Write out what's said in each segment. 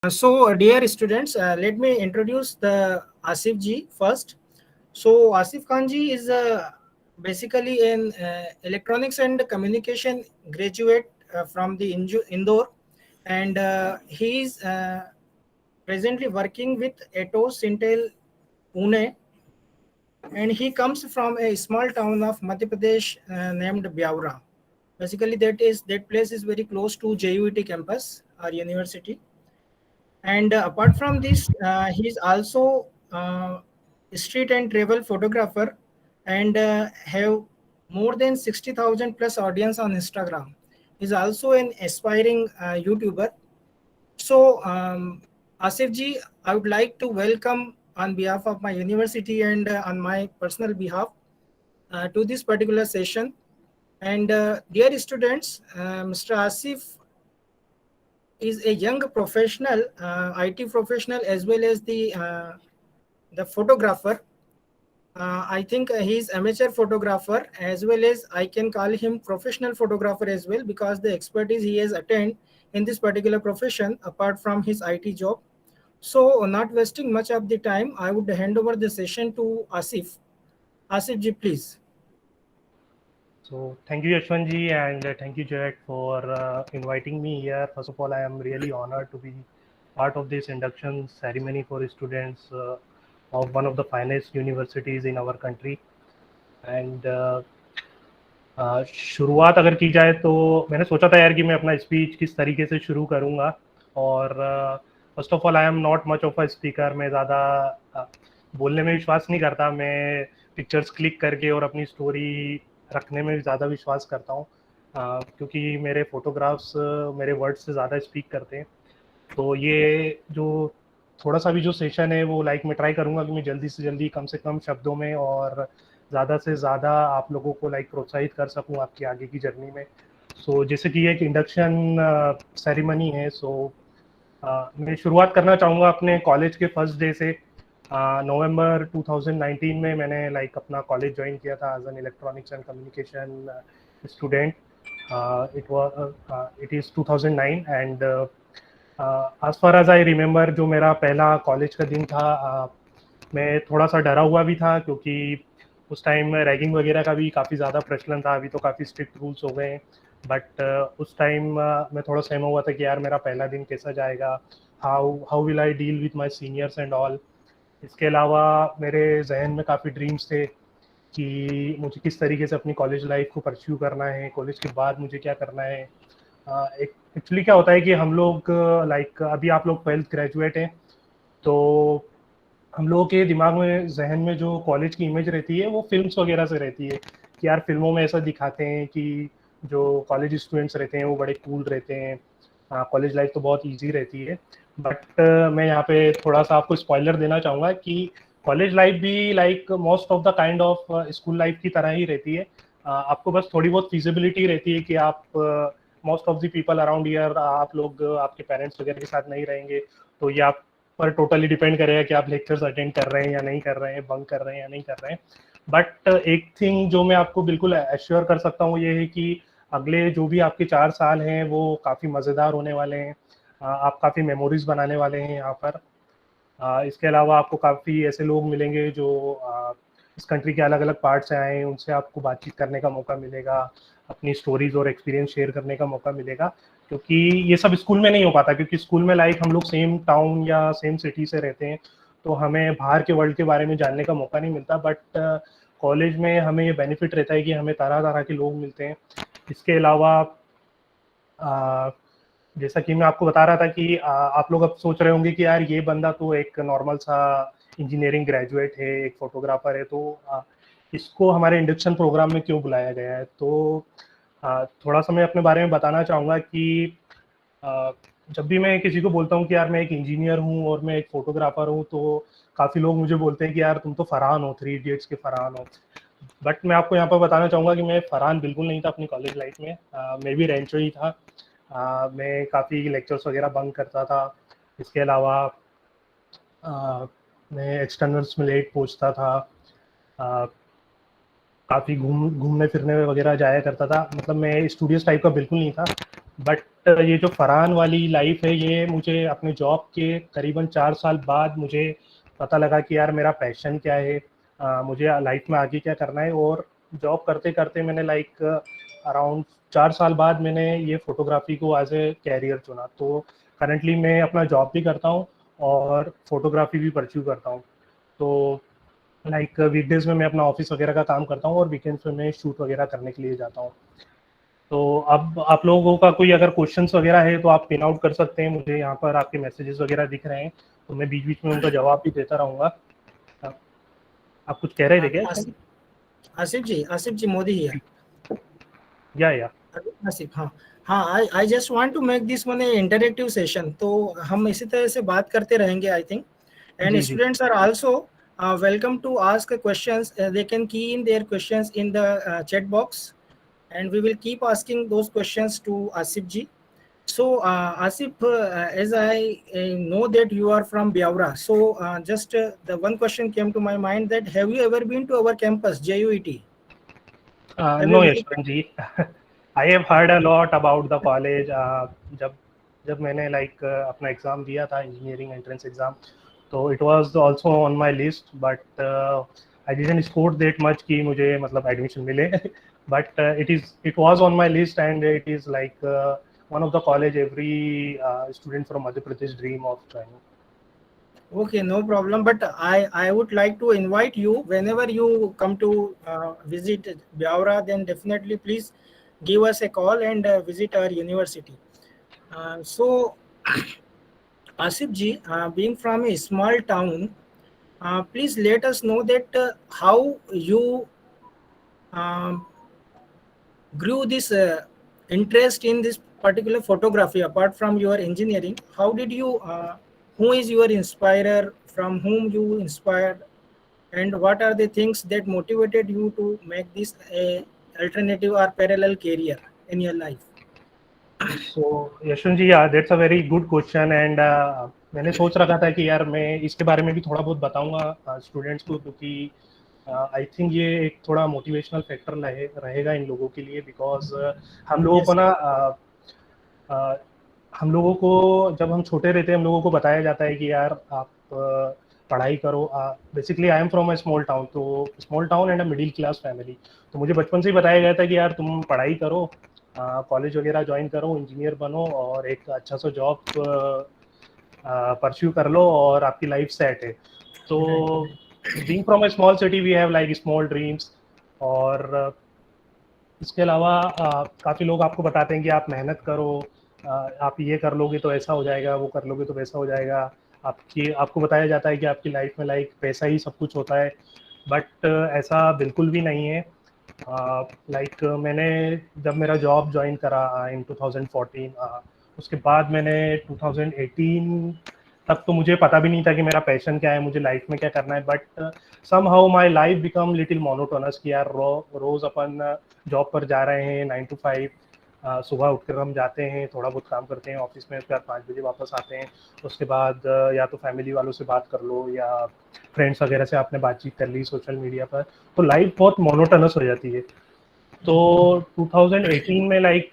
Dear students, let me introduce the Asif ji first. So, Asif Khan ji is basically an electronics and communication graduate from the Indore, and he is presently working with Atos Intel Pune, and he comes from a small town of Madhya Pradesh named Biaura. Basically, that place is very close to JUET campus, our university. And apart from this, he is also street and travel photographer, and have more than 60,000 plus audience on Instagram. He's also an aspiring YouTuber. So, Asif ji, I would like to welcome on behalf of my university and on my personal behalf to this particular session. And dear students, Mr. Asif is a young professional, IT professional, as well as the photographer. I think he is amateur photographer, as well as I can call him professional photographer as well, because the expertise he has attained in this particular profession apart from his IT job. So, not wasting much of the time, I would hand over the session to Asif. Asif ji, please. So thank you, Yashwant ji, and thank you, Jack, for inviting me here. First of all, I am really honored to be part of this induction ceremony for students of one of the finest universities in our country. And शुरुआत अगर की जाए तो मैंने सोचा था यार कि मैं अपना स्पीच किस तरीके से शुरू करूँगा। और first of all I am not much of a speaker. मैं ज़्यादा बोलने में विश्वास नहीं करता। मैं पिक्चर्स क्लिक करके और अपनी स्टोरी रखने में ज़्यादा विश्वास करता हूँ, क्योंकि मेरे फोटोग्राफ्स मेरे वर्ड्स से ज़्यादा स्पीक करते हैं। तो ये जो थोड़ा सा भी जो सेशन है वो मैं ट्राई करूँगा कि मैं जल्दी से जल्दी कम से कम शब्दों में और ज़्यादा से ज़्यादा आप लोगों को प्रोत्साहित कर सकूँ आपकी आगे की जर्नी में। सो जैसे कि एक इंडक्शन सेरेमनी है, सो मैं शुरुआत करना चाहूँगा अपने कॉलेज के फर्स्ट डे से। नवंबर 2019 में मैंने अपना कॉलेज ज्वाइन किया था as an electronics and communication student. It is 2009 and as far as I remember जो मेरा पहला कॉलेज का दिन था, मैं थोड़ा सा डरा हुआ भी था, क्योंकि उस टाइम रैगिंग वगैरह का भी काफ़ी ज़्यादा प्रचलन था। अभी तो काफ़ी स्ट्रिक्ट रूल्स हो गए हैं, बट उस टाइम मैं थोड़ा सहमा हुआ था कि यार मेरा पहला दिन कैसा जाएगा, how will I deal with my seniors and all. इसके अलावा मेरे जहन में काफ़ी ड्रीम्स थे कि मुझे किस तरीके से अपनी कॉलेज लाइफ को परस्यू करना है, कॉलेज के बाद मुझे क्या करना है। एक्चुअली क्या होता है कि हम लोग अभी आप लोग 12th ग्रेजुएट हैं, तो हम लोगों के दिमाग में जहन में जो कॉलेज की इमेज रहती है वो फिल्म्स वगैरह से रहती है कि यार फिल्मों में ऐसा दिखाते हैं कि जो कॉलेज स्टूडेंट्स रहते हैं वो बड़े कूल रहते हैं, कॉलेज लाइफ तो बहुत इजी रहती है। बट मैं यहाँ पे थोड़ा सा आपको स्पॉइलर देना चाहूँगा कि कॉलेज लाइफ भी most of the kind of school life की तरह ही रहती है। आपको बस थोड़ी बहुत फिजिबिलिटी रहती है कि आप most of the people around year आप लोग आपके पेरेंट्स वगैरह के साथ नहीं रहेंगे, तो ये आप पर टोटली डिपेंड करेगा कि आप लेक्चर्स अटेंड कर रहे हैं या नहीं कर रहे हैं, बंक कर रहे हैं या नहीं कर रहे हैं। बट एक थिंग जो मैं आपको बिल्कुल एश्योर कर सकता हूँ ये है कि अगले जो भी आपके 4 साल हैं वो काफ़ी मज़ेदार होने वाले हैं। आप काफ़ी मेमोरीज बनाने वाले हैं यहाँ पर। इसके अलावा आपको काफ़ी ऐसे लोग मिलेंगे जो इस कंट्री के अलग अलग पार्ट से आए हैं, उनसे आपको बातचीत करने का मौका मिलेगा, अपनी स्टोरीज और एक्सपीरियंस शेयर करने का मौका मिलेगा, क्योंकि ये सब स्कूल में नहीं हो पाता। क्योंकि स्कूल में हम लोग सेम टाउन या सेम सिटी से रहते हैं, तो हमें बाहर के वर्ल्ड के बारे में जानने का मौका नहीं मिलता। बट कॉलेज में हमें ये बेनिफिट रहता है कि हमें तरह तरह के लोग मिलते हैं। इसके अलावा जैसा कि मैं आपको बता रहा था कि आप लोग अब सोच रहे होंगे कि यार ये बंदा तो एक नॉर्मल सा इंजीनियरिंग ग्रेजुएट है, एक फोटोग्राफर है, तो इसको हमारे इंडक्शन प्रोग्राम में क्यों बुलाया गया है। तो थोड़ा सा मैं अपने बारे में बताना चाहूँगा कि जब भी मैं किसी को बोलता हूँ कि यार मैं एक इंजीनियर हूँ और मैं एक फोटोग्राफर हूँ, तो काफ़ी लोग मुझे बोलते हैं कि यार तुम तो फरहान हो, 3 इडियट्स के फरहान हो। बट मैं आपको यहाँ पर बताना चाहूँगा कि मैं फरहान बिल्कुल नहीं था अपनी कॉलेज लाइफ में। मैं भी रेंचो ही था। मैं काफ़ी लेक्चर्स वगैरह बंक करता था। इसके अलावा मैं एक्सटर्नल्स में लेट पहुँचता था। काफ़ी घूमने फिरने वगैरह जाया करता था। मतलब मैं स्टूडियस टाइप का बिल्कुल नहीं था। बट ये जो फरहान वाली लाइफ है, ये मुझे अपने जॉब के करीबन 4 साल बाद मुझे पता लगा कि यार मेरा पैशन क्या है, मुझे लाइफ में आगे क्या करना है। और जॉब करते करते मैंने लाइक अराउंड 4 साल बाद मैंने ये फोटोग्राफी को एज ए कैरियर चुना। तो करंटली मैं अपना जॉब भी करता हूँ और फोटोग्राफी भी परस्यू करता हूँ। तो लाइक वीकडेज में मैं अपना ऑफिस वगैरह का काम करता हूँ और वीकेंड्स में मैं शूट वगैरह करने के लिए जाता हूँ। तो अब आप लोगों का कोई अगर क्वेश्चंस वगैरह है तो आप पिन आउट कर सकते हैं, मुझे यहाँ पर आपके मैसेजेस वगैरह दिख रहे हैं, तो मैं बीच बीच में उनका जवाब भी देता रहूँगा। आप कुछ कह रहे थे क्या? आसिफ जी मोदी हियर। या आसिफ, हाँ हाँ, I just want to make this one interactive session, तो हम इसी तरह से बात करते रहेंगे आई थिंक। एंड जी जी students are also welcome to ask questions. They can key in their questions in the chat box, and we will keep asking those questions to Asif ji. So, Asif, as I know that you are from Biawra, so just the one question came to my mind, that have you ever been to our campus, JUET? Have no you visited? Yashwant ji, I have heard a lot about the college. जब जब मैंने like अपना exam दिया था, engineering entrance exam, तो it was also on my list, but I didn't score that much कि मुझे मतलब एडमिशन मिले। But it was on my list and it is like one of the college every student from Madhya Pradesh dream of joining. Okay, no problem. But I would like to invite you, whenever you come to visit Biawra, then definitely please give us a call and visit our university. So, Asif ji, being from a small town, please let us know that how you um, grew this interest in this particular photography apart from your engineering. How did you who is your inspirer, from whom you inspired, and what are the things that motivated you to make this a alternative or parallel career in your life? So Yashwant ji, that's a very good question and मैंने सोच रखा था कि यार मैं इसके बारे में भी थोड़ा बहुत बताऊंगा स्टूडेंट्स को, क्योंकि आई थिंक ये एक थोड़ा मोटिवेशनल फैक्टर रहेगा इन लोगों के लिए। बिकॉज हम लोगों को Yes. ना अ, हम लोगों को जब हम छोटे रहते हैं हम लोगों को बताया जाता है कि यार आप पढ़ाई करो। Basically I am from a small town, तो small town and a middle class family. तो मुझे बचपन से ही बताया गया था कि यार तुम पढ़ाई करो, कॉलेज वगैरह ज्वाइन करो, इंजीनियर बनो और एक अच्छा सा जॉब परस्यू कर लो और आपकी लाइफ सेट है। तो Right. Being from a small city we have like small dreams. और इसके अलावा काफ़ी लोग आपको बताते हैं कि आप मेहनत करो, आप ये कर लोगे तो ऐसा हो जाएगा, वो कर लोगे तो वैसा हो जाएगा। आपको बताया जाता है कि आपकी लाइफ में लाइक पैसा ही सब कुछ होता है, बट ऐसा बिल्कुल भी नहीं है। लाइक मैंने जब मेरा जॉब ज्वाइन करा इन 2014, उसके बाद मैंने 2018 तक तो मुझे पता भी नहीं था कि मेरा पैशन क्या है, मुझे लाइफ में क्या करना है। But somehow my life become little monotonous कि यार रोज अपन जॉब पर जा रहे हैं 9 to 5, सुबह उठकर हम जाते हैं, थोड़ा बहुत काम करते हैं ऑफिस में, उसके बाद 5 बजे वापस आते हैं। उसके बाद या तो फैमिली वालों से बात कर लो या फ्रेंड्स वगैरह से आपने बातचीत कर ली सोशल मीडिया पर, तो लाइफ बहुत मोनोटोनस हो जाती है। तो 2018 में लाइक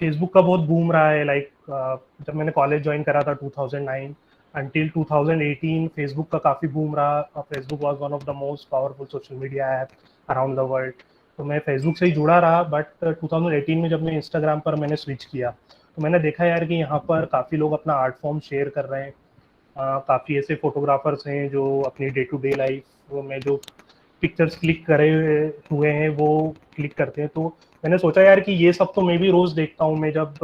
फेसबुक का बहुत बूम रहा है। लाइक जब मैंने कॉलेज ज्वाइन करा था 2009 अंटिल 2018 फेसबुक का काफ़ी बूम रहा। Facebook was one of the most powerful social media app around the world. तो मैं फेसबुक से ही जुड़ा रहा। बट 2018 में जब मैं इंस्टाग्राम पर मैंने स्विच किया तो मैंने देखा यार कि यहाँ पर काफ़ी लोग अपना आर्ट फॉर्म शेयर कर रहे हैं। काफ़ी ऐसे फोटोग्राफर्स हैं जो अपनी डे टू डे लाइफ में जो पिक्चर्स क्लिक करे हुए हैं वो क्लिक करते हैं। तो मैंने सोचा यार कि ये सब तो मैं भी रोज़ देखता हूँ, मैं जब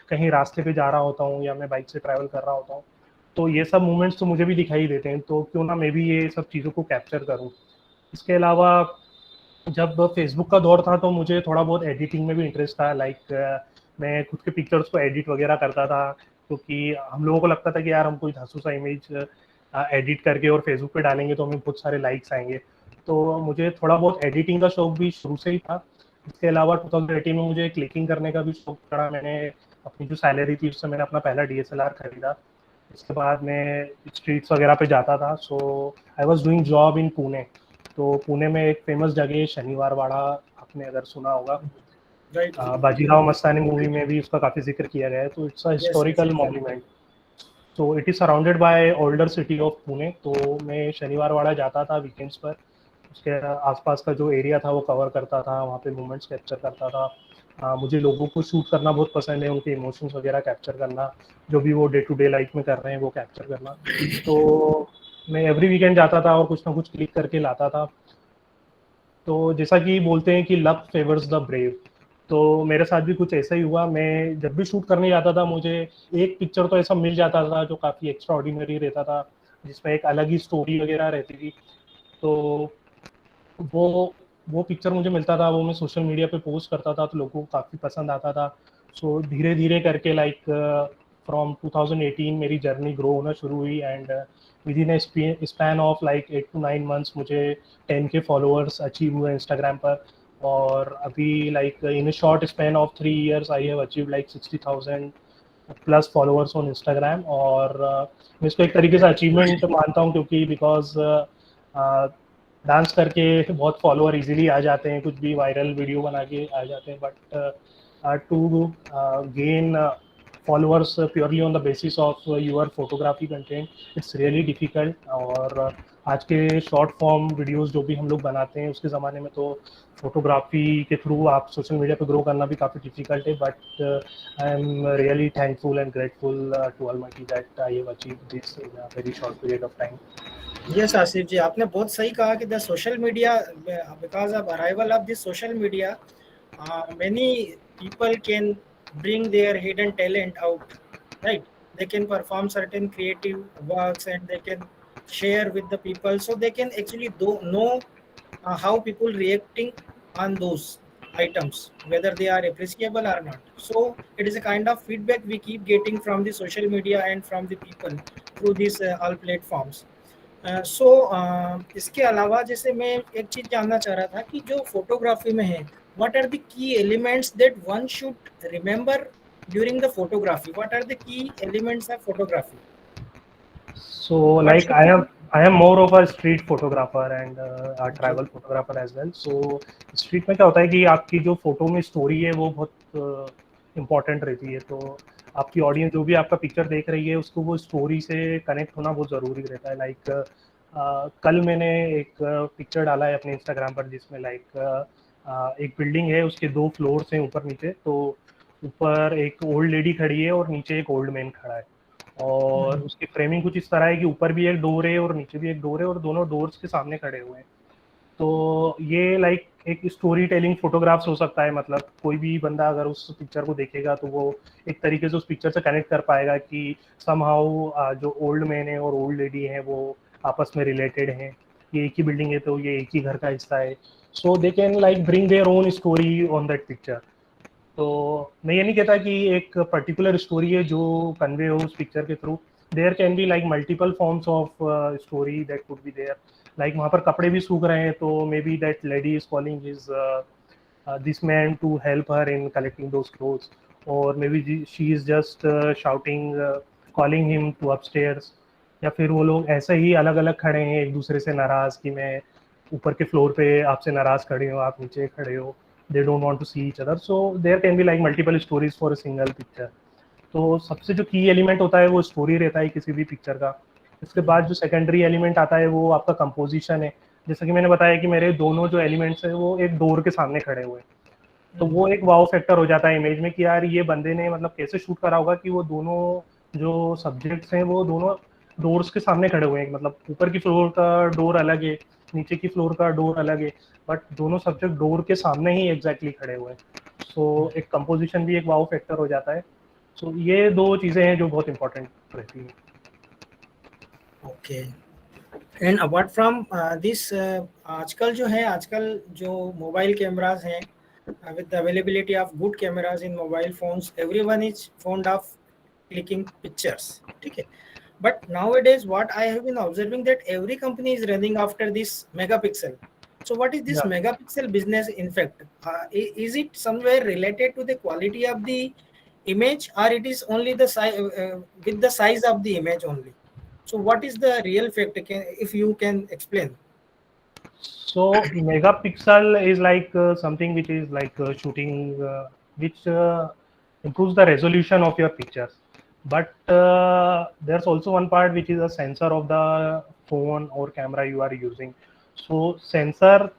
कहीं रास्ते पे जा रहा होता हूँ या मैं बाइक से ट्रैवल कर रहा होता हूँ, तो ये सब मोमेंट्स तो मुझे भी दिखाई देते हैं, तो क्यों ना मैं भी ये सब चीज़ों को कैप्चर करूँ। इसके अलावा जब फेसबुक का दौर था तो मुझे थोड़ा बहुत एडिटिंग में भी इंटरेस्ट था। लाइक मैं खुद के पिक्चर्स को एडिट वगैरह करता था, क्योंकि हम लोगों को लगता था कि यार हम कोई धांसू सा इमेज एडिट करके और फेसबुक पे डालेंगे तो हमें बहुत सारे लाइक्स आएंगे। तो मुझे थोड़ा बहुत एडिटिंग का शौक भी शुरू से ही था। इसके अलावा 2018 में मुझे क्लिकिंग करने का भी शौक पड़ा। मैंने अपनी जो सैलरी थी उससे मैंने अपना पहला DSLR खरीदा। इसके बाद मैं स्ट्रीट्स वगैरह पे जाता था। So I was doing job in Pune. तो पुणे में एक फेमस जगह है शनिवार वाड़ा, आपने अगर सुना होगा। Right. बाजीराव मस्तानी मूवी में भी उसका काफ़ी जिक्र किया गया है, तो it's a Yes, yes, historical exactly. Monument. तो it is surrounded by older city of Pune. तो मैं शनिवार वाड़ा जाता था वीकेंड्स पर, उसके आसपास का जो एरिया था वो कवर करता था, वहाँ पे मोमेंट्स कैप्चर करता था। मुझे लोगों को शूट करना बहुत पसंद है, उनके इमोशंस वगैरह कैप्चर करना, जो भी वो डे टू डे लाइफ में कर रहे हैं वो कैप्चर करना। तो मैं एवरी वीकेंड जाता था और कुछ ना कुछ क्लिक करके लाता था। तो जैसा कि बोलते हैं कि लक फेवर्स द ब्रेव, तो मेरे साथ भी कुछ ऐसा ही हुआ। मैं जब भी शूट करने जाता था, मुझे एक पिक्चर तो ऐसा मिल जाता था जो काफ़ी एक्स्ट्रा ऑर्डिनरी रहता था, जिसमें एक अलग ही स्टोरी वगैरह रहती थी। तो वो वो पिक्चर मुझे मिलता था, वो मैं सोशल मीडिया पे पोस्ट करता था, तो लोगों को काफ़ी पसंद आता था। सो धीरे धीरे करके लाइक फ्रॉम 2018 मेरी जर्नी ग्रो होना शुरू हुई, and with in span of like 8 to 9 months मुझे 10K फॉलोअर्स अचीव हुए इंस्टाग्राम पर। और अभी like in a short span of 3 years I have achieve like 60,000 plus followers on Instagram. और मैं इसको एक तरीके से अचीवमेंट मानता हूँ, क्योंकि बिकॉज डांस करके बहुत फॉलोअर इजीली आ जाते हैं, कुछ भी वायरल वीडियो बना के आ जाते हैं, but to gain followers purely on the basis of your photography content, it's really difficult. और आज के शॉर्ट फॉर्म वीडियोस जो भी हम लोग बनाते हैं उसके ज़माने में तो फोटोग्राफी के थ्रू आप सोशल मीडिया पे ग्रो करना भी काफ़ी डिफिकल्ट है। But I am really thankful and grateful to almighty that I have achieved this in a very short period of time. Yes, Asif ji, आपने बहुत सही कहा कि the social media, because of arrival of this social media, many people can bring their hidden talent out, right? They can perform certain creative works and they can share with the people, so they can actually know how people reacting on those items, whether they are appreciable or not. So it is a kind of feedback we keep getting from the social media and from the people through these all platforms. सो इसके अलावा जैसे मैं एक चीज जानना चाह रहा था कि जो फोटोग्राफी में है, what are the key elements that one should remember during the photography? What are the key elements of photography? So what like should be? I am more of a street photographer and a okay. travel photographer as well. So street में क्या होता है कि आपकी जो photo में story है वो बहुत इम्पोर्टेंट रहती है। तो आपकी ऑडियंस जो भी आपका पिक्चर देख रही है उसको वो स्टोरी से कनेक्ट होना बहुत ज़रूरी रहता है। लाइक कल मैंने एक पिक्चर डाला है अपने इंस्टाग्राम पर, जिसमें लाइक एक बिल्डिंग है, उसके 2 फ्लोर्स हैं ऊपर नीचे। तो ऊपर एक ओल्ड लेडी खड़ी है और नीचे एक ओल्ड मैन खड़ा है, और उसकी फ्रेमिंग कुछ इस तरह है कि ऊपर भी एक डोर है और नीचे भी एक डोर है और दोनों डोर्स के सामने खड़े हुए हैं। तो ये लाइक एक स्टोरी टेलिंग फोटोग्राफ्स हो सकता है। मतलब कोई भी बंदा अगर उस पिक्चर को देखेगा तो वो एक तरीके से उस पिक्चर से कनेक्ट कर पाएगा कि समहाउ जो ओल्ड मैन है और ओल्ड लेडी है वो आपस में रिलेटेड हैं, ये एक ही बिल्डिंग है तो ये एक ही घर का हिस्सा है। So they can like bring their own story on that picture. तो मैं ये नहीं कहता कि एक पर्टिकुलर स्टोरी है जो कन्वे हो उस पिक्चर के through. There can be like multiple forms of story that could be there. Like वहाँ पर कपड़े भी सूख रहे हैं तो maybe that lady is calling his this man to help her in collecting those clothes, or maybe she is just shouting, calling him to upstairs। या फिर वो लोग ऐसे ही अलग अलग खड़े हैं एक दूसरे से नाराज कि मैं ऊपर के फ्लोर पे आपसे नाराज खड़े हो, आप नीचे खड़े हो। They don't want to see each other. So there can be like multiple stories for a single picture. तो सबसे जो की एलिमेंट होता है वो स्टोरी रहता है किसी भी पिक्चर का। इसके बाद जो सेकेंडरी एलिमेंट आता है वो आपका कंपोजिशन है। जैसा कि मैंने बताया कि मेरे दोनों जो एलिमेंट्स हैं वो एक डोर के सामने खड़े हुए हैं, तो वो एक वाव फैक्टर हो जाता है इमेज में कि यार ये बंदे ने मतलब कैसे शूट करा होगा कि वो दोनों जो सब्जेक्ट्स हैं वो दोनों डोर्स के सामने खड़े हुए हैं। मतलब ऊपर की फ्लोर का डोर अलग है, नीचे की फ्लोर का डोर अलग है, बट दोनों सब्जेक्ट डोर के सामने ही एग्जैक्टली खड़े हुए हैं। सो एक कंपोजिशन भी एक वाव फैक्टर हो जाता है। सो ये दो चीज़ें हैं जो बहुत इंपॉर्टेंट रहती हैं। Okay. And apart from this, आजकल जो है, आजकल जो मोबाइल कैमरास हैं, with the availability of good cameras in mobile phones, everyone is fond of clicking pictures, ठीक है? But nowadays what I have been observing that every company is running after this megapixel. So what is this Yeah. megapixel business in fact? Is it somewhere related to the quality of the image, or it is only the size, with the size of the image only? So what is the real fact, if you can explain? So megapixel is like something which is like shooting, which improves the resolution of your pictures. But there's also one part which is a sensor of the phone or camera you are using. So sensor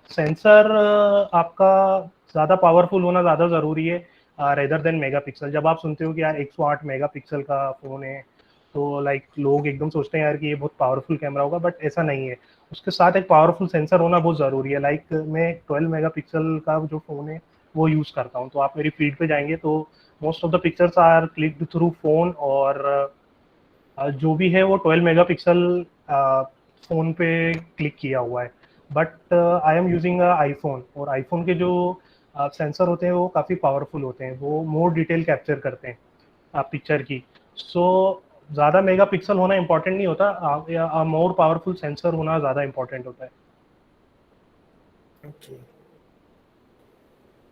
आपका ज़्यादा powerful होना ज़्यादा ज़रूरी है rather than megapixel. जब आप सुनते हो कि यार 108 मेगापिक्सल का फ़ोन है, तो लाइक लोग एकदम सोचते हैं यार कि ये बहुत पावरफुल कैमरा होगा, बट ऐसा नहीं है. उसके साथ एक पावरफुल सेंसर होना बहुत ज़रूरी है. लाइक मैं 12 मेगापिक्सल का जो फ़ोन है वो यूज़ करता हूँ. तो आप मेरी फीड पे जाएंगे तो most of the pictures are clicked through phone, और जो भी है वो 12 मेगापिक्सल फ़ोन पे क्लिक किया हुआ है. But I am using iPhone, और आईफोन के जो सेंसर होते हैं वो काफ़ी पावरफुल होते हैं, वो मोर डिटेल कैप्चर करते हैं पिक्चर की. सो ज़्यादा मेगापिक्सल होना इंपॉर्टेंट नहीं होता, या मोर पावरफुल सेंसर होना ज़्यादा इंपॉर्टेंट होता है. ओके.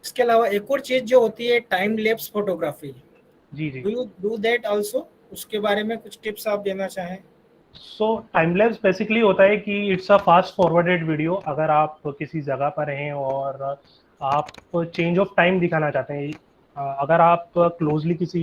इसके अलावा एक और चीज जो होती है टाइम लैप्स फोटोग्राफी. जी जी. Do you do that also? उसके बारे में कुछ टिप्स आप देना चाहें? सो टाइम लैप्स बेसिकली होता है कि it's a fast forwarded video. अगर आप किसी जगह पर हैं और आप चेंज ऑफ टाइम दिखाना चाहते हैं, अगर आप क्लोजली किसी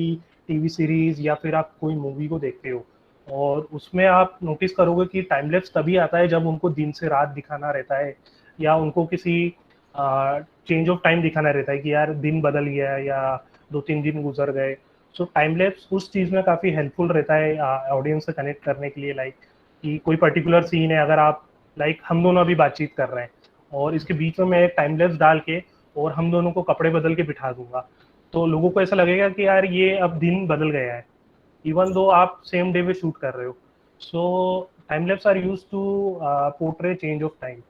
टीवी सीरीज या फिर आप कोई मूवी को देखते हो, और उसमें आप नोटिस करोगे कि टाइम लैप्स तभी आता है जब उनको दिन से रात दिखाना रहता है, या उनको किसी चेंज ऑफ टाइम दिखाना रहता है कि यार दिन बदल गया है या 2-3 दिन गुजर गए. सो टाइम लैप्स उस चीज़ में काफ़ी हेल्पफुल रहता है ऑडियंस से कनेक्ट करने के लिए. लाइक कि कोई पर्टिकुलर सीन है, अगर आप लाइक हम दोनों अभी बातचीत कर रहे हैं और इसके बीच में मैं एक टाइम लैप्स डाल के और हम दोनों को कपड़े बदल के बिठा दूंगा, तो लोगों को ऐसा लगेगा कि यार ये अब दिन बदल गया है, इवन दो आप सेम डे पे शूट कर रहे हो. So time lapse are used to portray change of time.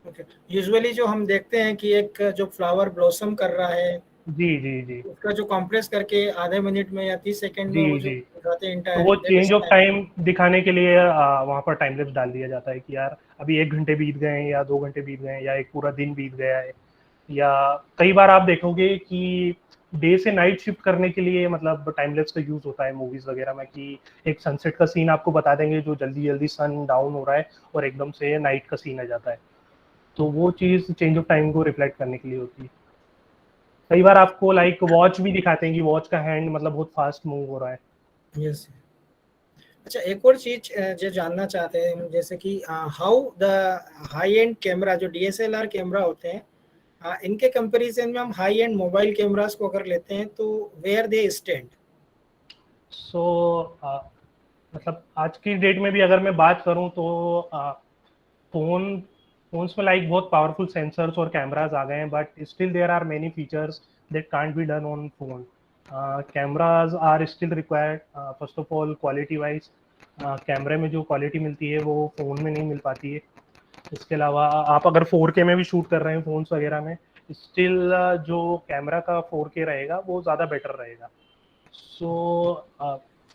Okay. Usually जो हम देखते हैं कि एक जो फ्लावर ब्लॉसम कर रहा है, जी जी जी. उसका जो कंप्रेस करके आधे मिनट में या 30 सेकंड में जी वो जो जी. दिखाते हैं तो इंटायर, वो that change is of time. Time दिखाने के लिए वहाँ पर टाइम लैप्स डाल दिया जाता है कि यार अभी 1 घंटे बीत गए हैं या 2 घंटे बीत गए हैं या एक पूरा दिन बीत गया है. या कई बार आप देखोगे कि डे से नाइट शिफ्ट करने के लिए मतलब टाइम लैप्स का यूज होता है मूवीज वगैरह में, कि एक सनसेट का सीन आपको बता देंगे जो जल्दी जल्दी सन डाउन हो रहा है और एकदम से नाइट का सीन आ जाता है. तो वो चीज़ चेंज ऑफ टाइम को रिफ्लेक्ट करने के लिए होती है. कई बार आपको लाइक वॉच भी दिखाते हैं कि वॉच का हैंड मतलब बहुत फास्ट मूव हो रहा है. यस. अच्छा, एक और चीज जो जानना चाहते हैं, जैसे कि how the high and camera जो डीएसएलआर कैमरा होते हैं, इनके कंपैरिजन में हम हाई एंड मोबाइल कैमरास को अगर लेते हैं तो वेयर दे स्टैंड? सो मतलब आज की डेट में भी अगर मैं बात करूं तो फोन फोन्स में लाइक बहुत पावरफुल सेंसर्स और कैमराज आ गए हैं, but still there are many features that can't be done on phone. Cameras are still required. First of all quality wise कैमरे में जो क्वालिटी मिलती है वो फ़ोन में नहीं मिल पाती है. इसके अलावा आप अगर 4K में भी शूट कर रहे हैं फ़ोन्स वगैरह में, स्टिल जो कैमरा का 4K रहेगा वो ज़्यादा बेटर रहेगा. सो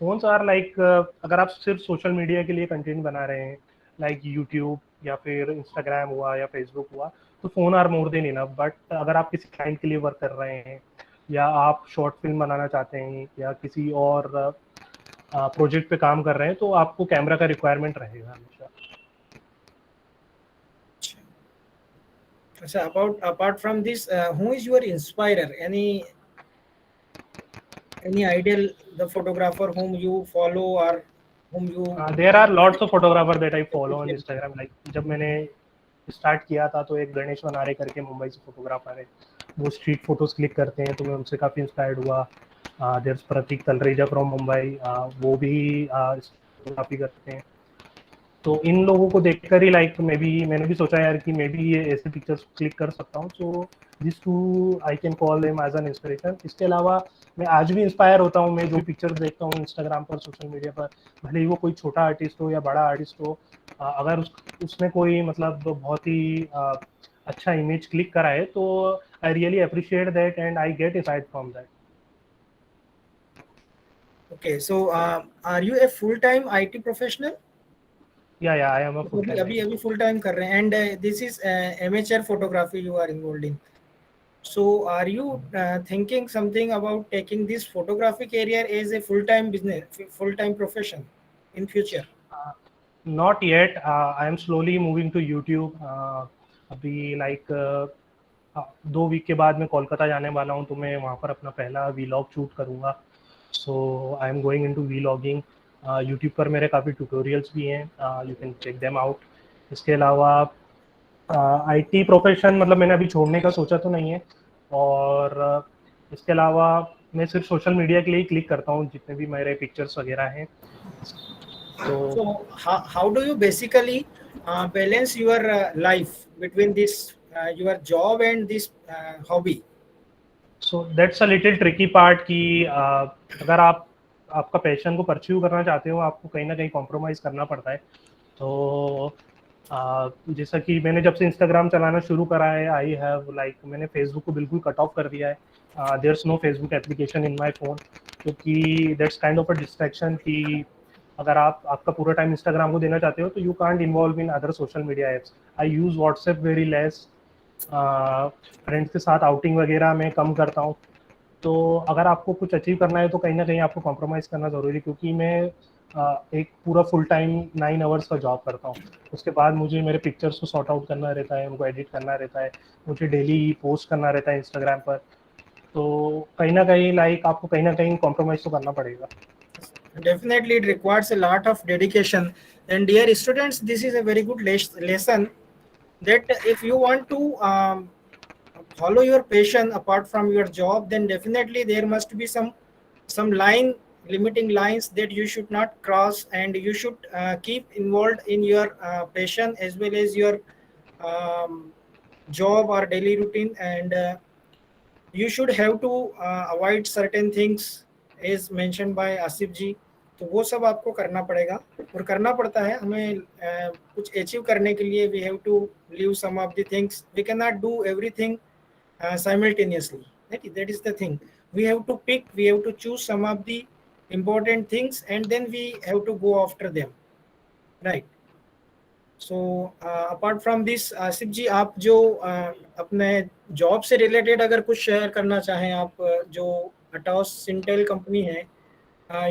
फोन्स आर लाइक अगर आप सिर्फ सोशल मीडिया के लिए कंटेंट बना रहे हैं लाइक यूट्यूब या फिर इंस्टाग्राम हुआ या फेसबुक हुआ, तो phone are more than enough. But अगर आप किसी क्लाइंट के लिए वर्क कर रहे हैं या आप शॉर्ट फिल्म बनाना चाहते हैं या किसी और प्रोजेक्ट पे काम कर रहे हैं, तो आपको कैमरा का रिक्वायरमेंट रहेगा हमेशा. अच्छा, apart from this, who is your inspirer? Any ideal the photographer whom you follow or whom you there are lots of photographer that I follow on appreciate? Instagram. Like जब मैंने start किया था तो एक गणेश वनारे करके मुंबई से फोटोग्राफर है, वो स्ट्रीट फोटोज क्लिक करते हैं, तो मैं उनसे काफ़ी इंस्पायर्ड हुआ. देयर प्रतीक तलरेजा फ्रॉम मुंबई, वो भी फोटोग्राफी करते हैं. तो इन लोगों को देखकर ही लाइक मैंने भी सोचा यार कि मैं भी ये ऐसे पिक्चर्स क्लिक कर सकता हूँ. So this too I can call them as an inspiration. इसके अलावा मैं आज भी इंस्पायर होता हूँ. मैं जो पिक्चर्स देखता हूँ इंस्टाग्राम पर, सोशल मीडिया पर, भले ही वो कोई छोटा आर्टिस्ट हो या बड़ा आर्टिस्ट हो, अगर उसने कोई मतलब बहुत ही अच्छा इमेज क्लिक करा है, तो I really appreciate that and I get inspired from that. Okay, so are you a full-time IT professional? या आई एम अ फुल अभी टाइम अभी आईटी. अभी फुल टाइम कर रहे हैं, and this is amateur photography you are involved in. So are you thinking something about taking this photography career as a full-time business, full-time profession in future? Not yet. I am slowly moving to YouTube. अभी like 2 week के बाद मैं कोलकाता जाने वाला हूँ, तो मैं वहाँ पर अपना पहला वीलॉग शूट करूँगा. So I am going into vlogging. YouTube पर मेरे काफ़ी ट्यूटोरियल्स भी हैं, you can check them out. इसके अलावा आईटी प्रोफेशन मतलब मैंने अभी छोड़ने का सोचा तो नहीं है. और इसके अलावा मैं सिर्फ सोशल मीडिया के लिए ही क्लिक करता हूँ जितने भी मेरे पिक्चर्स वगैरह हैं. So how do you basically balance your life between this your job and this hobby? So that's a little tricky part कि अगर आप आपका पैशन को परस्यू करना चाहते हो, आपको कहीं ना कहीं कॉम्प्रोमाइज़ करना पड़ता है. तो जैसा कि मैंने जब से इंस्टाग्राम चलाना शुरू करा है, आई हैव लाइक मैंने फेसबुक को बिल्कुल कट ऑफ कर दिया है. There is no Facebook application in my phone, क्योंकि that's kind of a distraction कि अगर आप आपका पूरा टाइम इंस्टाग्राम को देना चाहते हो तो you can't involve in other social media apps. I use WhatsApp very less. Friends के साथ आउटिंग वगैरह मैं कम करता हूँ. तो अगर आपको कुछ अचीव करना है तो कहीं ना कहीं आपको कॉम्प्रोमाइज़ करना ज़रूरी है, क्योंकि मैं एक पूरा फुल टाइम 9 आवर्स का जॉब करता हूँ. उसके बाद मुझे मेरे पिक्चर्स को सॉर्ट आउट करना रहता है, उनको एडिट करना रहता है, मुझे डेली पोस्ट करना रहता है इंस्टाग्राम पर. तो कहीं ना कहीं लाइक आपको कहीं ना कहीं कॉम्प्रोमाइज़ तो करना पड़ेगा. Definitely, it requires a lot of dedication. And dear students, this is a very good lesson that if you want to follow your passion apart from your job, then definitely there must be some line limiting lines that you should not cross, and you should keep involved in your passion as well as your um, job or daily routine. And you should have to avoid certain things as mentioned by Asif जी. तो वो सब आपको करना पड़ेगा और करना पड़ता है हमें. कुछ अचीव करने के लिए we have to leave some of the things. We can not do everything simultaneously. That is the thing. We have to pick, we have to choose some of the important things, and then we have to go after them, right? So apart from this, Asif ji, आप जो अपने job से related अगर कुछ share करना चाहें, आप जो अटॉस सिंटेल कंपनी है,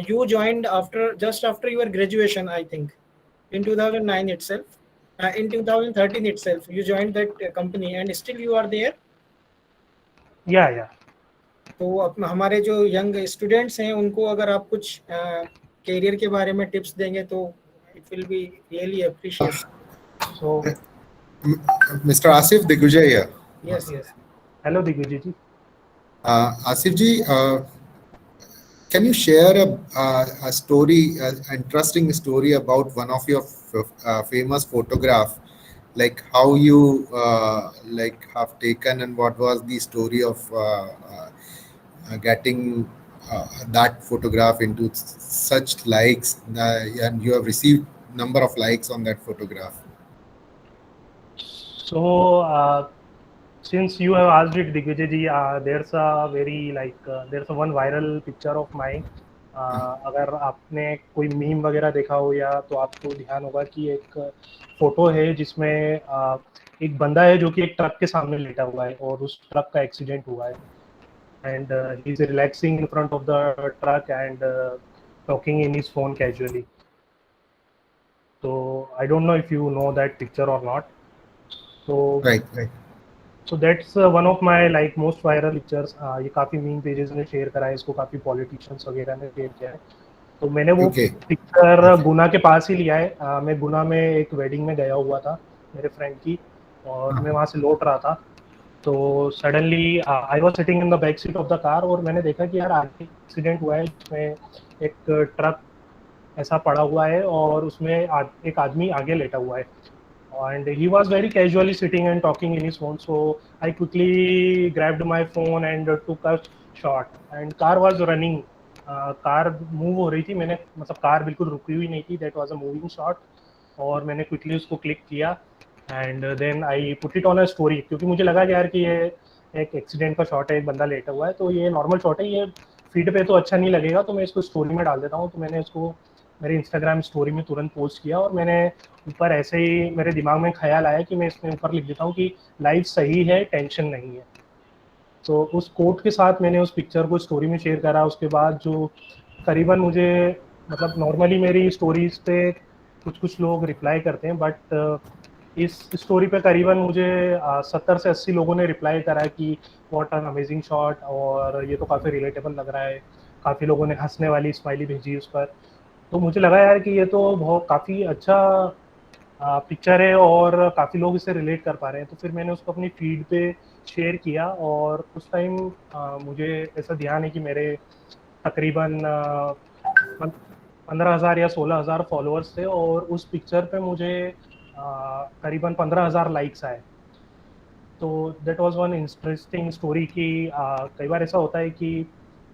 you joined after just after your graduation, I think, in 2009 itself. In 2013 itself, you joined that company, and still you are there. या तो अपना हमारे जो यंग स्टूडेंट्स हैं उनको अगर आप कुछ करियर के बारे में टिप्स देंगे तो it will be really appreciate. So Mr. Asif Digvijay here. Yes yes. Hello Digvijay ji. Asif ji, can you share a story, an interesting story about one of your famous photograph, like how you like have taken and what was the story of getting that photograph into such likes, and you have received number of likes on that photograph. So since you have asked it, Digvijay ji, there's a very there's a one viral picture of mine. अगर आपने कोई meme वगैरह देखा हो या तो आपको ध्यान होगा कि एक फोटो है जिसमें एक बंदा है जो कि एक ट्रक के सामने लेटा हुआ है और उस ट्रक का एक्सीडेंट हुआ है. And he is relaxing in front of the truck and talking in his phone casually. तो I don't know if you know that picture और not. So Right. So that's one of my like most viral pictures. ये काफ़ी meme pages ने share करा है इसको, काफ़ी politicians वगैरह ने शेयर किया है. तो मैंने वो Okay. पिक्चर गुना के पास ही लिया है. मैं गुना में एक वेडिंग में गया हुआ था मेरे फ्रेंड की, और मैं वहाँ से लौट रहा था. तो suddenly I was sitting in the back seat of the car, और मैंने देखा कि यार आगे एक्सीडेंट हुआ है जिसमें एक ट्रक ऐसा पड़ा हुआ है और उसमें एक आदमी आगे लेटा हुआ है. And he was very casually sitting and talking in his phone, so I quickly grabbed my phone and took a shot. And car was running. Car move हो रही थी. मैंने मतलब कार बिल्कुल रुकी हुई नहीं थी. That was a moving shot. और मैंने क्विकली उसको क्लिक किया and then I put it on a story, क्योंकि मुझे लगा कि यार कि ये एक एक्सीडेंट का शॉट है, एक बंदा लेटा हुआ है, तो ये नॉर्मल शॉट है, ये फीड पे तो अच्छा नहीं लगेगा, तो मैं इसको स्टोरी में डाल देता हूँ. तो मैंने इसको मेरे इंस्टाग्राम स्टोरी में तुरंत पोस्ट किया, और मैंने ऊपर ऐसे ही मेरे दिमाग में ख्याल आया कि मैं इसमें ऊपर लिख देता हूँ कि लाइफ सही है, टेंशन नहीं है. तो उस कोट के साथ मैंने उस पिक्चर को स्टोरी में शेयर करा. उसके बाद जो करीबन मुझे मतलब नॉर्मली मेरी स्टोरीज पे कुछ कुछ लोग रिप्लाई करते हैं, बट इस स्टोरी पे करीबन मुझे 70 से 80 लोगों ने रिप्लाई करा है कि व्हाट एन अमेजिंग शॉट, और ये तो काफ़ी रिलेटेबल लग रहा है। काफ़ी लोगों ने हंसने वाली स्माइली भेजी उस पर। तो मुझे लगा यार कि ये तो बहुत काफ़ी अच्छा पिक्चर है और काफ़ी लोग इसे रिलेट कर पा रहे हैं। तो फिर मैंने उसको अपनी फीड पे शेयर किया, और उस टाइम मुझे ऐसा ध्यान है कि मेरे तकरीबन 15,000 या 16,000 फॉलोअर्स थे, और उस पिक्चर पे मुझे करीबन 15,000 लाइक्स आए। तो that was one interesting story कि कई बार ऐसा होता है कि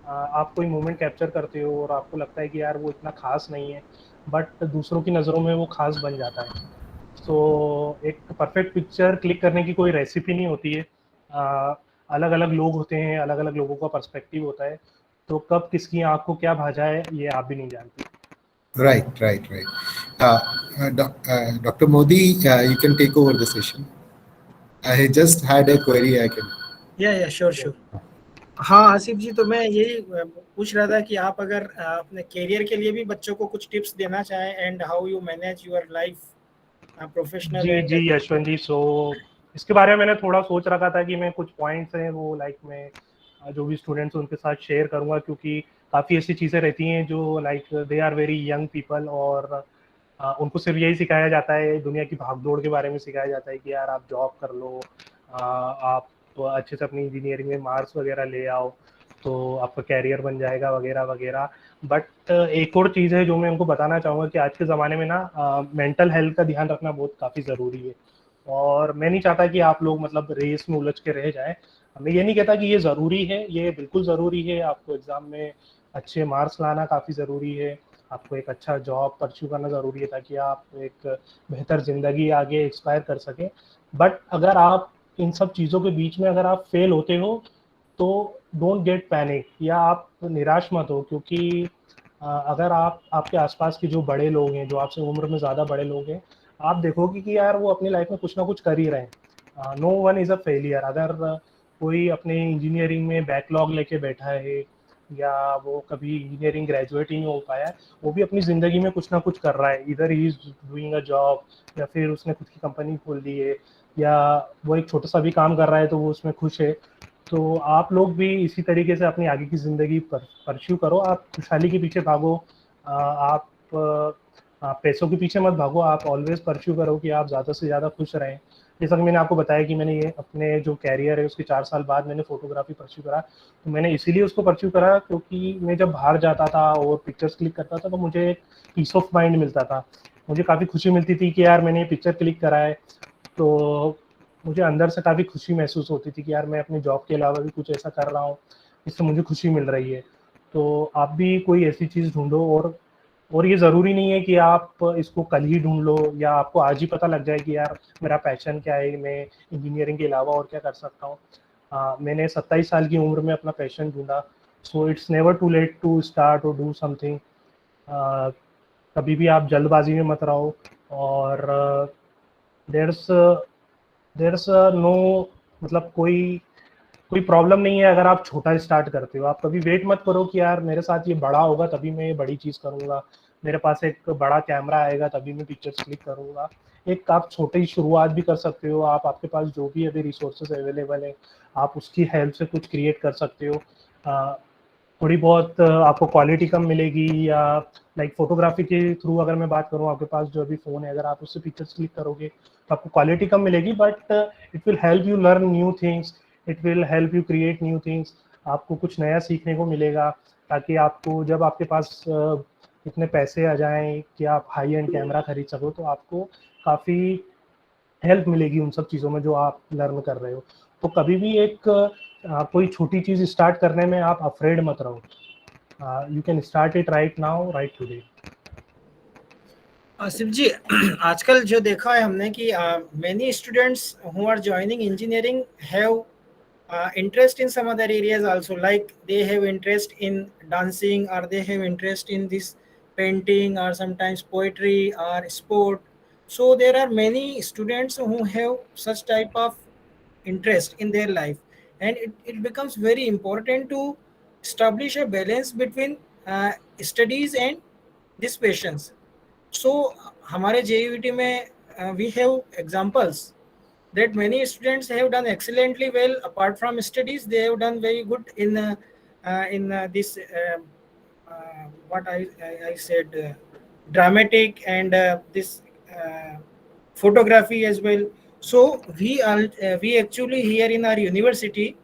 आप कोई मोमेंट कैप्चर करते हो और आपको लगता है कि यार वो इतना खास नहीं है, बट दूसरों की नज़रों में वो खास बन जाता है। सो एक परफेक्ट पिक्चर क्लिक करने की कोई रेसिपी नहीं होती है। अलग अलग लोग होते हैं, अलग अलग लोगों का पर्सपेक्टिव होता है, तो कब किसकी आंख को क्या भाजा है ये आप भी नहीं जानते। Right. Dr. Modi, you can take over the session. I just had a query. I can. या श्योर। हाँ आसिफ जी, तो मैं यही पूछ रहा था कि आप अगर अपने करियर के लिए भी बच्चों को कुछ टिप्स देना चाहें, and how you manage your life professional जी एंड। जी यशवंत जी, सो इसके बारे में मैंने थोड़ा सोच रखा था कि मैं कुछ पॉइंट्स हैं वो लाइक मैं जो भी स्टूडेंट्स उनके साथ शेयर करूंगा, क्योंकि काफ़ी ऐसी चीज़ें रहती हैं जो like they are very young people, और उनको सिर्फ यही सिखाया जाता है, दुनिया की भागदौड़ के बारे में सिखाया जाता है कि यार आप जॉब कर लो, आप तो अच्छे से अपनी इंजीनियरिंग में मार्क्स वगैरह ले आओ तो आपका कैरियर बन जाएगा वगैरह वगैरह। बट एक और चीज़ है जो मैं उनको बताना चाहूँगा कि आज के ज़माने में ना मेंटल हेल्थ का ध्यान रखना बहुत काफ़ी ज़रूरी है, और मैं नहीं चाहता कि आप लोग मतलब रेस में उलझ के रह जाएं। मैं ये नहीं कहता कि ये ज़रूरी है, ये बिल्कुल ज़रूरी है, आपको एग्ज़ाम में अच्छे मार्क्स लाना काफ़ी ज़रूरी है, आपको एक अच्छा जॉब परस्यू करना ज़रूरी है ताकि आप एक बेहतर ज़िंदगी आगे एक्सपायर कर सकें। बट अगर आप इन सब चीज़ों के बीच में अगर आप फेल होते हो तो डोंट गेट पैनिक, या आप निराश मत हो, क्योंकि अगर आप आपके आसपास के जो बड़े लोग हैं, जो आपसे उम्र में ज़्यादा बड़े लोग हैं, आप देखोगे कि यार वो अपनी लाइफ में कुछ ना कुछ कर ही रहे हैं। No one is a failure. अगर कोई अपने इंजीनियरिंग में बैकलॉग लेके बैठा है, या वो कभी इंजीनियरिंग ग्रेजुएट ही नहीं हो पाया है, वो भी अपनी ज़िंदगी में कुछ ना कुछ कर रहा है, इधर he is doing a job, या फिर उसने खुद की कंपनी खोल ली है, या वो एक छोटा सा भी काम कर रहा है तो वो उसमें खुश है। तो आप लोग भी इसी तरीके से अपनी आगे की ज़िंदगी परस्यू करो, आप खुशहाली के पीछे भागो, आप पैसों के पीछे मत भागो, आप ऑलवेज परस्यू करो कि आप ज़्यादा से ज़्यादा खुश रहें। जैसा कि मैंने आपको बताया कि मैंने ये अपने जो कैरियर है उसके 4 साल बाद मैंने फोटोग्राफी परस्यू करा, तो मैंने इसीलिए उसको परस्यू करा क्योंकि मैं जब बाहर जाता था और पिक्चर्स क्लिक करता था तो मुझे एक पीस ऑफ माइंड मिलता था, मुझे काफ़ी खुशी मिलती थी कि यार मैंने ये पिक्चर क्लिक करा है, तो मुझे अंदर से काफ़ी खुशी महसूस होती थी कि यार मैं अपनी जॉब के अलावा भी कुछ ऐसा कर रहा हूँ जिससे मुझे खुशी मिल रही है। तो आप भी कोई ऐसी चीज़ ढूंढो, और ये ज़रूरी नहीं है कि आप इसको कल ही ढूंढ लो या आपको आज ही पता लग जाए कि यार मेरा पैशन क्या है, मैं इंजीनियरिंग के अलावा और क्या कर सकता हूँ। मैंने 27 साल की उम्र में अपना पैशन ढूंढा, so it's never too late to start और डू समथिंग। कभी भी आप जल्दबाजी में मत रहो, और देयर्स देयर्स नो मतलब कोई कोई प्रॉब्लम नहीं है अगर आप छोटा स्टार्ट करते हो। आप कभी वेट मत करो कि यार मेरे साथ ये बड़ा होगा तभी मैं ये बड़ी चीज़ करूँगा, मेरे पास एक बड़ा कैमरा आएगा तभी मैं पिक्चर्स क्लिक करूँगा। एक आप छोटी शुरुआत भी कर सकते हो, आप आपके पास जो भी अभी रिसोर्सेज अवेलेबल है आप उसकी हेल्प से कुछ क्रिएट कर सकते हो। थोड़ी बहुत आपको क्वालिटी कम मिलेगी, या लाइक फोटोग्राफी के थ्रू अगर मैं बात करूँ, आपके पास जो अभी फ़ोन है अगर आप उससे पिक्चर्स क्लिक करोगे तो आपको क्वालिटी कम मिलेगी, but it will help you learn new things, it will help you create new things. आपको कुछ नया सीखने को मिलेगा, ताकि आपको जब आपके पास इतने पैसे आ जाएं कि आप हाई एंड कैमरा खरीद सको तो आपको काफ़ी हेल्प मिलेगी उन सब चीज़ों में जो आप लर्न कर रहे हो। तो कभी भी एक कोई छोटी चीज़ स्टार्ट करने में आप अफ्रेड मत रहो। You can start it right now, right today. Asif ji, आजकल जो देखा है हमने कि many students who are joining engineering have interest in some other areas also, like they have interest in dancing, or they have interest in this painting, or sometimes poetry or sport. So there are many students who have such type of interest in their life, and it becomes very important to establish a balance between studies and this passions. So हमारे JUET में we have examples that many students have done excellently well. Apart from studies, they have done very good in this what I said, dramatic and this photography as well. So we actually here in our university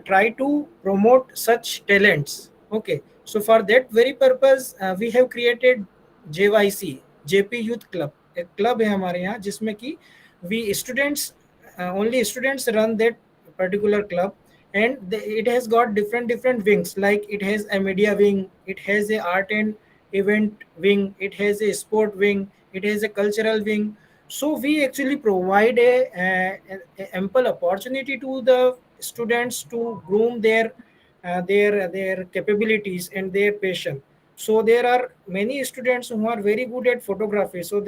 try to promote such talents. Okay, so for that very purpose we have created JYC, JP Youth Club. एक club है हमारे यहाँ जिसमें कि we students only students run that particular club, and it has got different wings, like it has a media wing, it has a art and event wing, it has a sport wing, it has a cultural wing. So we actually provide a ample opportunity to the students to groom their capabilities and their passion. So there are many students who are very good at photography, so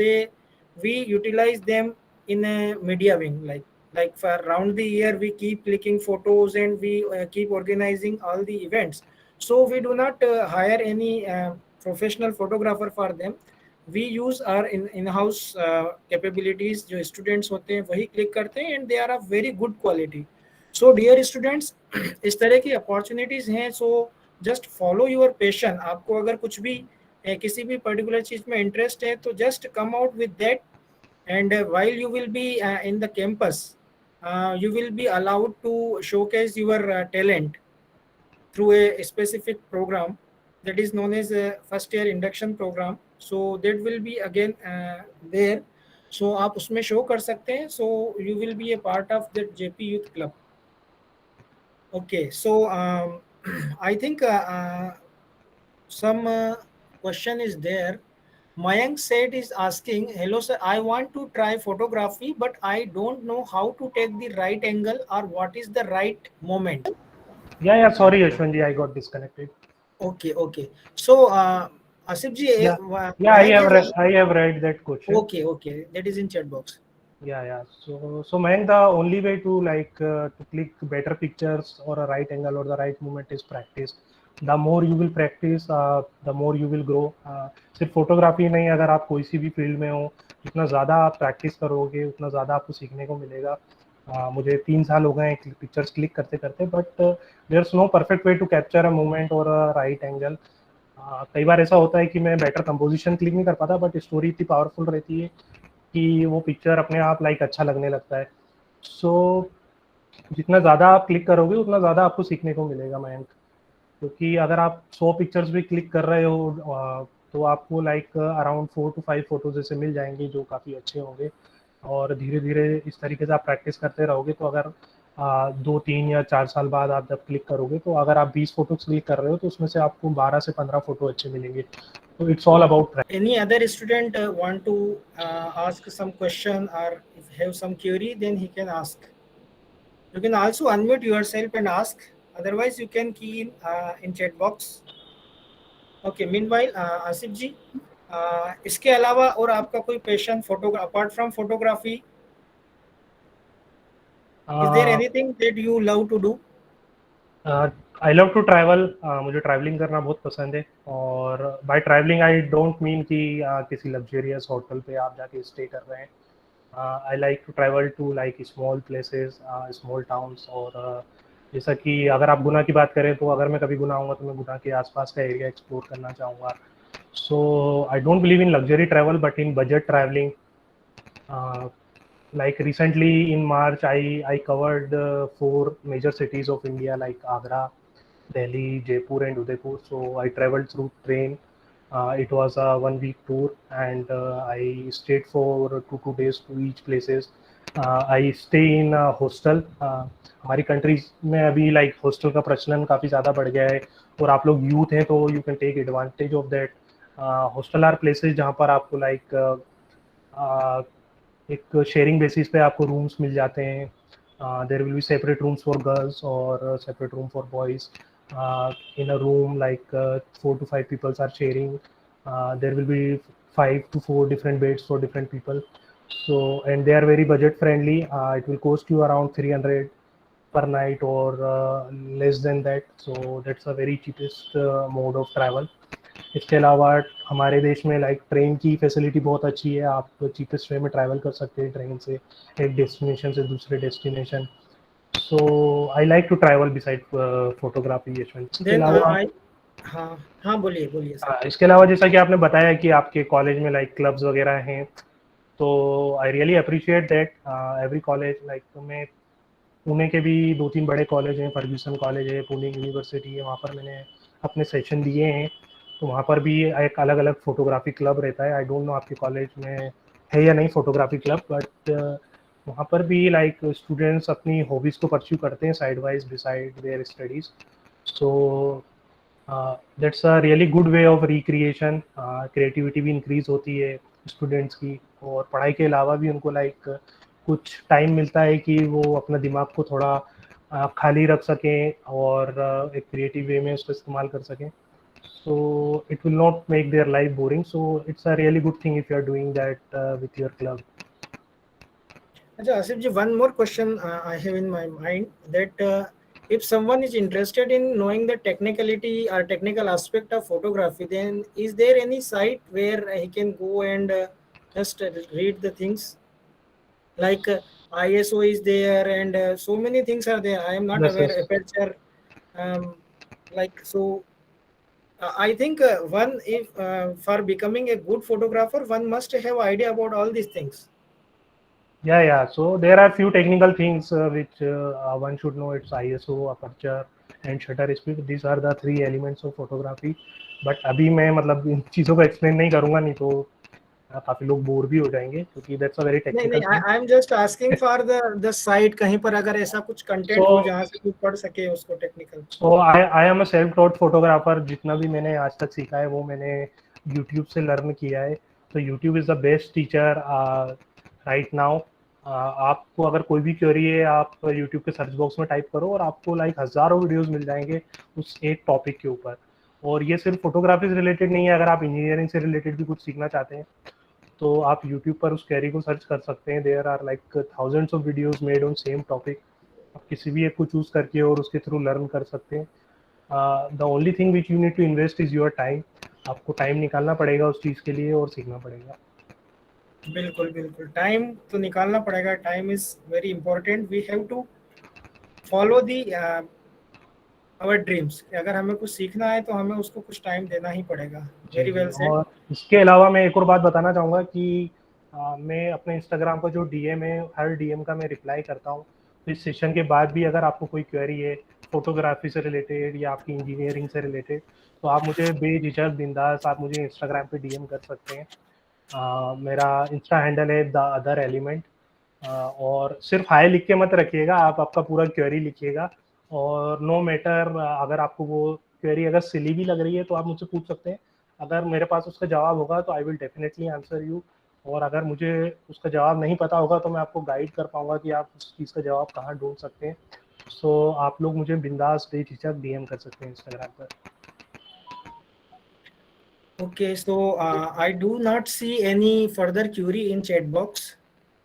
we utilize them in a media wing, like for around the year we keep clicking photos and we keep organizing all the events. So we do not hire any professional photographer for them. We use our in-house capabilities. जो students होते हैं वही click करते हैं and they are of very good quality. So dear students, इस तरह की opportunities हैं. So just follow your passion. आपको अगर कुछ भी किसी भी particular चीज में interest है तो just come out with that. And while you will be in the campus, you will be allowed to showcase your talent through a specific program that is known as a first year induction program. So that will be again there. So आप उसमें show कर सकते हैं. So you will be a part of the JP Youth Club. Okay, so I think some question is there. Mayank said is asking, hello sir, I want to try photography, but I don't know how to take the right angle or what is the right moment. Yeah, sorry, Ashwin ji, I got disconnected. Okay. So, Asif ji, Yeah, I have read that question. Okay, that is in chat box. Yeah. So Mayank, the only way to to click better pictures or a right angle or the right movement is practice. The more you will practice, the more you will grow. सिर्फ photography नहीं, अगर आप कोई सी भी field में हो, जितना ज़्यादा आप प्रैक्टिस करोगे उतना ज़्यादा आपको सीखने को मिलेगा. मुझे 3 साल हो गए पिक्चर्स क्लिक करते करते, but there is no perfect way to capture a moment और अ राइट एंगल. कई बार ऐसा होता है कि मैं बेटर कंपोजिशन क्लिक नहीं कर पाता, बट स्टोरी इतनी पावरफुल रहती है कि वो पिक्चर अपने आप अच्छा लगने लगता है. सो जितना ज़्यादा आप क्लिक करोगे उतना ज़्यादा आपको सीखने को मिलेगा मयंक. क्योंकि अगर आप 100 पिक्चर्स भी क्लिक कर रहे हो तो आपको अराउंड 4 to 5 फोटोज ऐसे मिल जाएंगे जो काफ़ी अच्छे होंगे. और धीरे धीरे इस तरीके से आप प्रैक्टिस करते रहोगे तो अगर 2-3 या 4 साल बाद आप जब क्लिक करोगे तो अगर आप 20 फोटोज क्लिक कर रहे हो तो उसमें से आपको 12 से 15 फोटो अच्छे मिलेंगे. So it's all about practice. Any other student want to ask some question or if have some query, then he can ask. You can also unmute yourself and ask. Otherwise, you can key in chat box. Okay. Meanwhile, Asif जी, इसके अलावा और आपका कोई passion apart from photography, is there anything that you love to do? I love to travel. मुझे travelling करना बहुत पसंद है. और by travelling I don't mean कि किसी लग्जरियस होटल पे आप जाके स्टे कर रहे हैं. I like to travel to small places, small towns. और जैसा कि अगर आप गुना की बात करें तो अगर मैं कभी गुना आऊँगा तो मैं गुना के आसपास का एरिया एक्सप्लोर करना चाहूँगा. So I don't believe in luxury travel but in budget travelling. Like recently in March, I covered 4 major cities of India like Agra, Delhi, Jaipur, and Udaipur. So I traveled through train. It was a 1-week tour, and I stayed for 2 days to each places. I stay in a hostel. हमारी countries में अभी hostel का प्रचलन काफ़ी ज़्यादा बढ़ गया है और आप लोग यूथ हैं तो you can take advantage of that. Hostel are places जहाँ पर आपको एक शेयरिंग बेसिस पे आपको रूम्स मिल जाते हैं. There will be separate rooms for girls और separate room for boys. in a room 4 to 5 people are sharing. There will be 5 to 4 different beds for different people. So and they are very budget friendly. It will cost you around 300 per night or less than that. So that's a very cheapest mode of travel. इसके अलावा हमारे देश में like train की facility बहुत अच्छी है, आप चीपेस्ट वे में ट्रैवल कर सकते हैं ट्रेन से एक डेस्टिनेशन से दूसरे destination. So I like to travel beside photography Yashwant. इसके देन अलावा आई हाँ हाँ, बोलिए बोलिए सर। इसके अलावा जैसा कि आपने बताया कि आपके कॉलेज में लाइक क्लब्स वगैरह हैं, तो I really appreciate that every college like मैं पुणे के भी 2-3 बड़े कॉलेज हैं, फर्ग्यूसन कॉलेज है, पुणे यूनिवर्सिटी है, वहाँ पर मैंने अपने सेशन दिए हैं। तो वहाँ पर भी एक अलग अलग फोटोग्राफी क्लब रहता है। आई डोंट नो आपके कॉलेज में है या नहीं फोटोग्राफी क्लब, बट वहाँ पर भी लाइक स्टूडेंट्स अपनी हॉबीज़ को परस्यू करते हैं side wise beside their studies. So that's a really good way of recreation. Creativity भी इंक्रीज होती है स्टूडेंट्स की, और पढ़ाई के अलावा भी उनको लाइक कुछ टाइम मिलता है कि वो अपना दिमाग को थोड़ा खाली रख सकें और एक क्रिएटिव वे में उसको इस्तेमाल कर सकें। So it will not make their life boring. So it's a really good thing if you are doing that with your club. Acha, Asif ji, one more question I have in my mind, that if someone is interested in knowing the technicality or technical aspect of photography, then is there any site where he can go and just read the things? Like ISO is there, and so many things are there. I am not Yes, aware yes. aperture. Like so, I think one, if for becoming a good photographer, one must have idea about all these things. Yeah. So there are few technical things which one should know. It's ISO, aperture, and shutter speed. These are the 3 elements of photography. But अभी मैं मतलब इन चीज़ों को explain नहीं करूँगा, नहीं तो काफ़ी लोग बोर भी हो जाएंगे, क्योंकि that's a very नहीं technical नहीं, thing. I am just asking for the site, कहीं पर अगर ऐसा कुछ कंटेंट हो So जहाँ से कोई पढ़ सके उसको technical. So I am a self taught photographer. जितना भी मैंने आज तक सीखा है वो मैंने यूट्यूब से लर्न किया है। तो YouTube is the best teacher right now. आपको अगर कोई भी क्वेरी है, आप यूट्यूब के सर्च बॉक्स में टाइप करो और आपको लाइक हज़ारों वीडियोस मिल जाएंगे उस एक टॉपिक के ऊपर। और ये सिर्फ फोटोग्राफी से रिलेटेड नहीं है, अगर आप इंजीनियरिंग से रिलेटेड भी कुछ सीखना चाहते हैं तो आप यूट्यूब पर उस क्वेरी को सर्च कर सकते हैं। There are like thousands of videos made on same topic. आप किसी भी एक को चूज करके और उसके थ्रू लर्न कर सकते हैं। The only thing which you need to invest is your time. आपको टाइम निकालना पड़ेगा उस चीज़ के लिए और सीखना पड़ेगा। बिल्कुल बिल्कुल, टाइम तो निकालना पड़ेगा। Time is very important. We have to follow the our dreams. अगर हमें कुछ सीखना है तो हमें उसको कुछ टाइम देना ही पड़ेगा। जी वेरी जी। Well said. और इसके अलावा मैं एक और बात बताना चाहूँगा कि मैं अपने इंस्टाग्राम का जो डीएम है, हर डीएम का मैं रिप्लाई करता हूँ। तो इस सेशन के बाद भी अगर आपको कोई क्वेरी है फोटोग्राफी से रिलेटेड या आपकी इंजीनियरिंग से रिलेटेड, तो आप मुझे बेझिझक बिंदास आप मुझे इंस्टाग्राम पे डीएम कर सकते हैं। मेरा इंस्टा हैंडल है द अदर एलिमेंट। और सिर्फ हाय लिख के मत रखिएगा, आप आपका पूरा क्वेरी लिखिएगा। और नो मैटर अगर आपको वो क्वेरी अगर सिली भी लग रही है तो आप मुझसे पूछ सकते हैं। अगर मेरे पास उसका जवाब होगा तो I will definitely answer you. और अगर मुझे उसका जवाब नहीं पता होगा तो मैं आपको गाइड कर पाऊंगा कि आप उस चीज़ का जवाब कहाँ ढूंढ सकते हैं। सो आप लोग मुझे बिंदास बेझिझक डीएम कर सकते हैं इंस्टाग्राम पर। Okay, so I do not see any further query in chat box.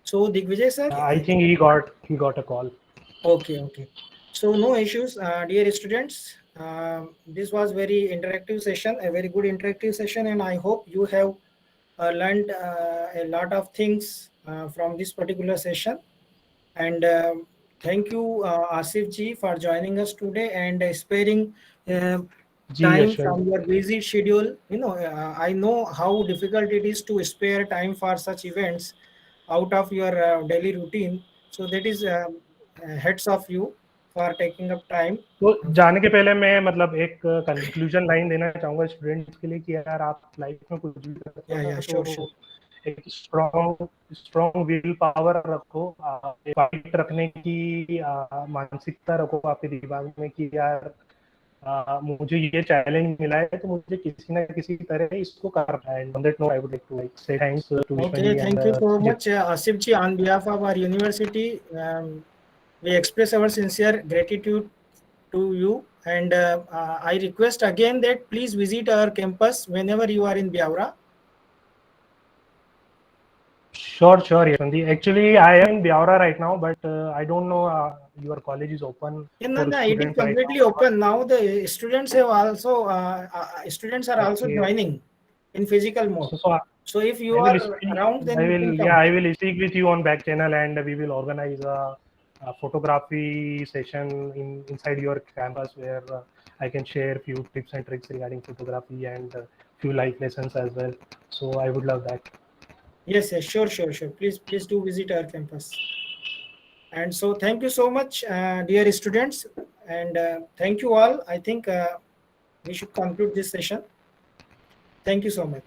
So Digvijay sir, I think he got a call. okay. So no issues, dear students. This was very interactive session, a very good interactive session, and I hope you have learned a lot of things from this particular session. And thank you, Asif ji, for joining us today and sparing uh, जी time Yashwant. from your busy schedule. I know how difficult it is to spare time for such events out of your daily routine. So that is heads of you for taking up time. तो जाने के पहले मैं मतलब एक conclusion line देना चाहूंगा students के लिए कि यार आप लाइफ में कुछ भी करते हो ना Yeah, sure. तो एक स्ट्रॉन्ग विल पावर रखो। एक फाइट रखने की मानसिकता रखो आपके दिमाग में कि यार मुझे ये चैलेंज मिला है तो मुझे किसी ना किसी तरह इसको करना है। On that note, I would like to like say thanks to Okay, Vishwanji and thank you so much, Asif ji. On behalf of our university, we express our sincere gratitude to you, and I request again that please visit our campus whenever you are in Biawra. Sure, Yashwanti. Actually, I am in Biaura right now, but I don't know your college is open Yeah, no, for no, it is students right completely now. open now. The students have also students are also Okay. joining in physical mode. So So if you I will are around, then you can come. yeah, I will speak with you on back channel, and we will organize a photography session inside your campus where I can share few tips and tricks regarding photography and few life lessons as well. So I would love that. Yes, yes, sure, sure, sure. Please do visit our campus. And so thank you so much, dear students, and thank you all. I think we should conclude this session. Thank you so much.